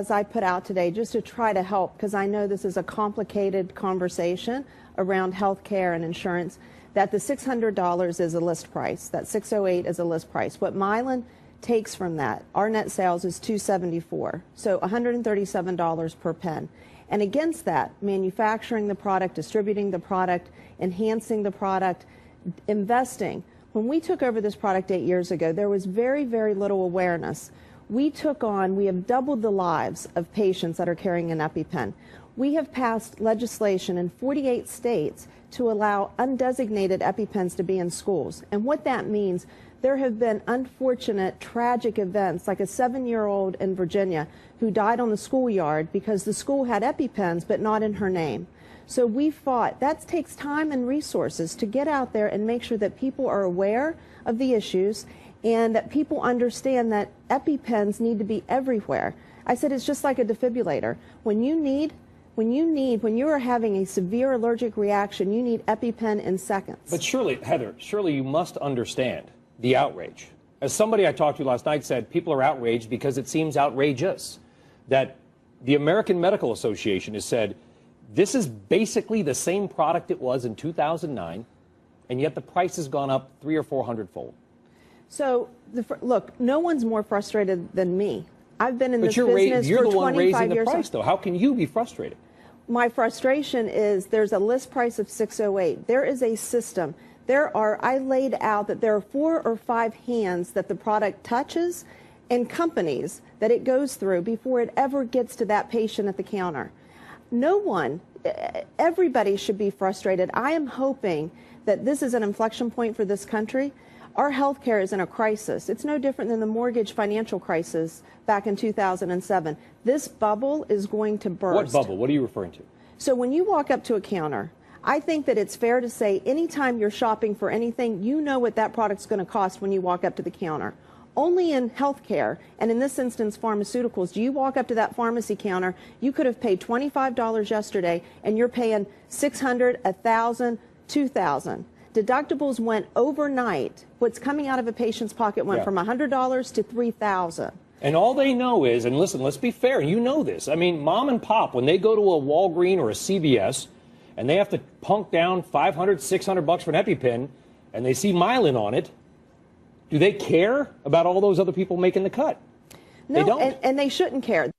As I put out today, just to try to help, because I know this is a complicated conversation around health care and insurance, that the $600 is a list price, that $608 is a list price. What Mylan takes from that, our net sales is $274, so $137 per pen. And against that, manufacturing the product, distributing the product, enhancing the product, investing. When we took over this product 8 years ago, there was very, very little awareness. We have doubled the lives of patients that are carrying an EpiPen. We have passed legislation in 48 states to allow undesignated EpiPens to be in schools. And what that means, there have been unfortunate, tragic events, like a 7-year-old in Virginia who died on the schoolyard because the school had EpiPens, but not in her name. So we fought. That takes time and resources to get out there and make sure that people are aware of the issues and that people understand that EpiPens need to be everywhere. I said it's just like a defibrillator. When you are having a severe allergic reaction, you need EpiPen in seconds. But surely, Heather, you must understand the outrage. As somebody I talked to last night said, people are outraged because it seems outrageous that the American Medical Association has said this is basically the same product it was in 2009, and yet the price has gone up 300 or 400-fold. So, look, no one's more frustrated than me. I've been in this business But you're for 25 years. the one raising the price, though. How can you be frustrated? My frustration is there's a list price of $608. There is a system. I laid out that there are 4 or 5 hands that the product touches and companies that it goes through before it ever gets to that patient at the counter. Everybody should be frustrated. I am hoping that this is an inflection point for this country. Our health care is in a crisis. It's no different than the mortgage financial crisis back in 2007. This bubble is going to burst. What bubble? What are you referring to? So when you walk up to a counter, I think that it's fair to say anytime you're shopping for anything, you know what that product's going to cost when you walk up to the counter. Only in health care, and in this instance pharmaceuticals, do you walk up to that pharmacy counter, you could have paid $25 yesterday, and you're paying $600, $1,000, $2,000. Deductibles went overnight. What's coming out of a patient's pocket went from $100 to $3,000. And all they know is, and listen, let's be fair, you know this. I mean, mom and pop, when they go to a Walgreens or a CVS, and they have to punk down $500, $600 for an EpiPen, and they see Mylan on it, do they care about all those other people making the cut? No, they don't. And they shouldn't care.